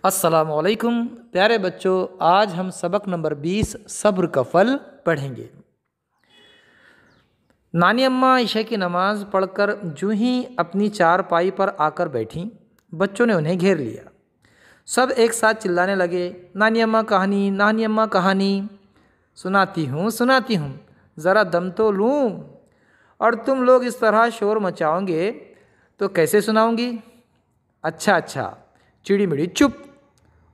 السلام علیکم پیارے بچوں، آج ہم سبق نمبر 20 صبر کا پھل پڑھیں گے۔ نانی اماں عشاء کی نماز پڑھ کر جو ہی اپنی چارپائی پر آ کر بیٹھیں، بچوں نے انہیں گھیر لیا۔ سب ایک ساتھ چلانے لگے، نانی اماں کہانی، نانی اماں کہانی، سناتی ہوں، ذرا دم تو لوں، اور تم لوگ اس طرح شور مچاؤ گے تو کیسے سناؤں گی؟ اچھا چڑی مڑی چپ،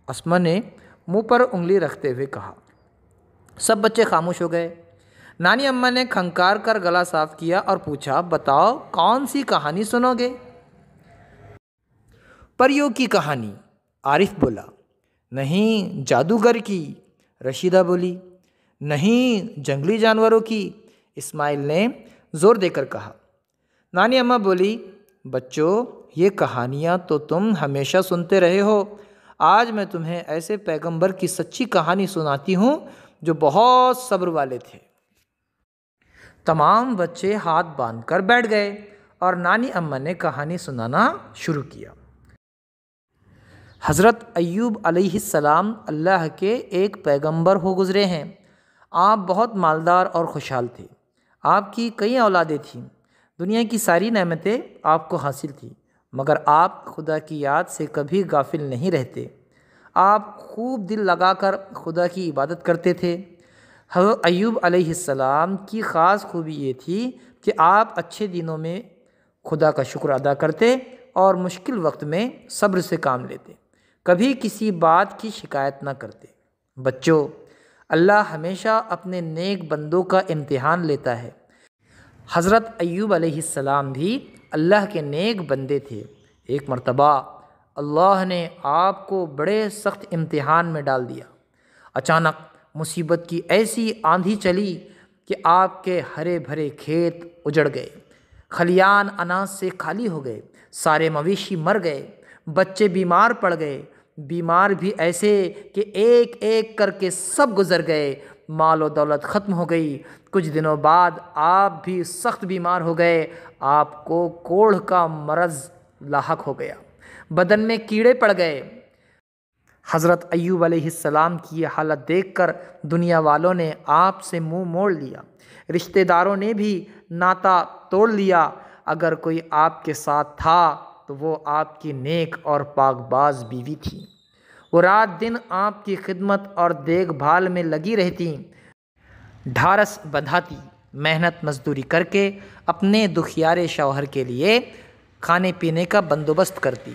اسما نے منہ پر انگلی رکھتے ہوئے کہا۔ سب بچے خاموش ہو گئے۔ نانی اماں نے کھنکار کر گلا صاف کیا اور پوچھا، بتاؤ کون سی کہانی سنو گے؟ پریوں کی کہانی، عارف بولا۔ نہیں جادوگر کی، رشیدہ بولی۔ نہیں جنگلی جانوروں کی، اسماعیل نے زور دے کر کہا۔ نانی اماں بولی، بچوں یہ کہانیاں تو تم ہمیشہ سنتے رہے ہو، آج میں تمہیں ایسے پیغمبر کی سچی کہانی سناتی ہوں جو بہت صبر والے تھے۔ تمام بچے ہاتھ باندھ کر بیٹھ گئے اور نانی اماں نے کہانی سنانا شروع کیا۔ حضرت ایوب علیہ السلام اللہ کے ایک پیغمبر ہو گزرے ہیں۔ آپ بہت مالدار اور خوشحال تھے۔ آپ کی کئی اولادیں تھیں، دنیا کی ساری نعمتیں آپ کو حاصل تھیں، مگر آپ خدا کی یاد سے کبھی غافل نہیں رہتے۔ آپ خوب دل لگا کر خدا کی عبادت کرتے تھے۔ حضرت ایوب علیہ السلام کی خاص خوبی یہ تھی کہ آپ اچھے دنوں میں خدا کا شکر ادا کرتے اور مشکل وقت میں صبر سے کام لیتے، کبھی کسی بات کی شکایت نہ کرتے۔ بچوں، اللہ ہمیشہ اپنے نیک بندوں کا امتحان لیتا ہے۔ حضرت ایوب علیہ السلام بھی اللہ کے نیک بندے تھے۔ ایک مرتبہ اللہ نے آپ کو بڑے سخت امتحان میں ڈال دیا۔ اچانک مصیبت کی ایسی آندھی چلی کہ آپ کے ہرے بھرے کھیت اجڑ گئے، کھلیان اناج سے خالی ہو گئے، سارے مویشی مر گئے، بچے بیمار پڑ گئے، بیمار بھی ایسے کہ ایک ایک کر کے سب گزر گئے، مال و دولت ختم ہو گئی۔ کچھ دنوں بعد آپ بھی سخت بیمار ہو گئے، آپ کو کوڑھ کا مرض لاحق ہو گیا، بدن میں کیڑے پڑ گئے۔ حضرت ایوب علیہ السلام کی یہ حالت دیکھ کر دنیا والوں نے آپ سے منہ موڑ لیا، رشتہ داروں نے بھی ناتا توڑ لیا۔ اگر کوئی آپ کے ساتھ تھا تو وہ آپ کی نیک اور پاک باز بیوی تھی۔ وہ رات دن آپ کی خدمت اور دیکھ بھال میں لگی رہتی، ڈھارس بندھاتی، محنت مزدوری کر کے اپنے دکھیارے شوہر کے لیے کھانے پینے کا بندوبست کرتی۔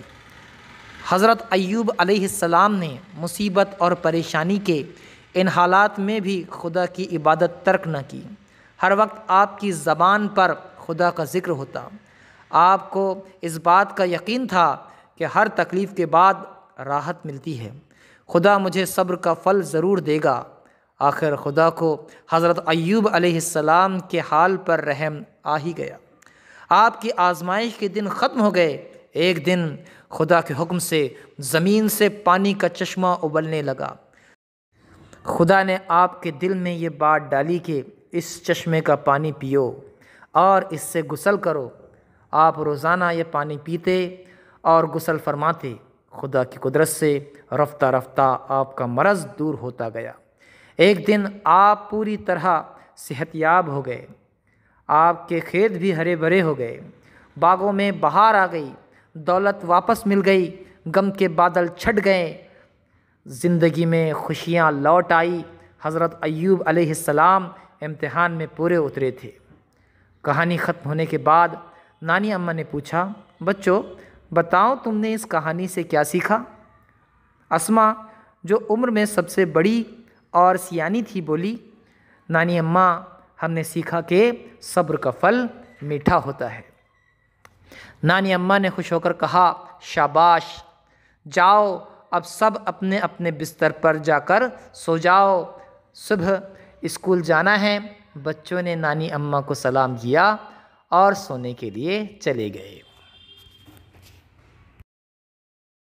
حضرت ایوب علیہ السلام نے مصیبت اور پریشانی کے ان حالات میں بھی خدا کی عبادت ترک نہ کی۔ ہر وقت آپ کی زبان پر خدا کا ذکر ہوتا۔ آپ کو اس بات کا یقین تھا کہ ہر تکلیف کے بعد راحت ملتی ہے، خدا مجھے صبر کا پھل ضرور دے گا۔ آخر خدا کو حضرت ایوب علیہ السلام کے حال پر رحم آ ہی گیا۔ آپ کی آزمائش کے دن ختم ہو گئے۔ ایک دن خدا کے حکم سے زمین سے پانی کا چشمہ ابلنے لگا۔ خدا نے آپ کے دل میں یہ بات ڈالی کہ اس چشمے کا پانی پیو اور اس سے غسل کرو۔ آپ روزانہ یہ پانی پیتے اور غسل فرماتے۔ خدا کی قدرت سے رفتہ رفتہ آپ کا مرض دور ہوتا گیا۔ ایک دن آپ پوری طرح صحت یاب ہو گئے۔ آپ کے کھیت بھی ہرے بھرے ہو گئے، باغوں میں بہار آ گئی، دولت واپس مل گئی، غم کے بادل چھٹ گئے، زندگی میں خوشیاں لوٹ آئی۔ حضرت ایوب علیہ السلام امتحان میں پورے اترے تھے۔ کہانی ختم ہونے کے بعد نانی اماں نے پوچھا، بچوں بتاؤ تم نے اس کہانی سے کیا سیکھا؟ اسما جو عمر میں سب سے بڑی اور سیانی تھی بولی، نانی اماں ہم نے سیکھا کہ صبر کا پھل میٹھا ہوتا ہے۔ نانی اماں نے خوش ہو کر کہا، شاباش، جاؤ اب سب اپنے اپنے بستر پر جا کر سو جاؤ، صبح اسکول جانا ہے۔ بچوں نے نانی اماں کو سلام کیا اور سونے کے لیے چلے گئے۔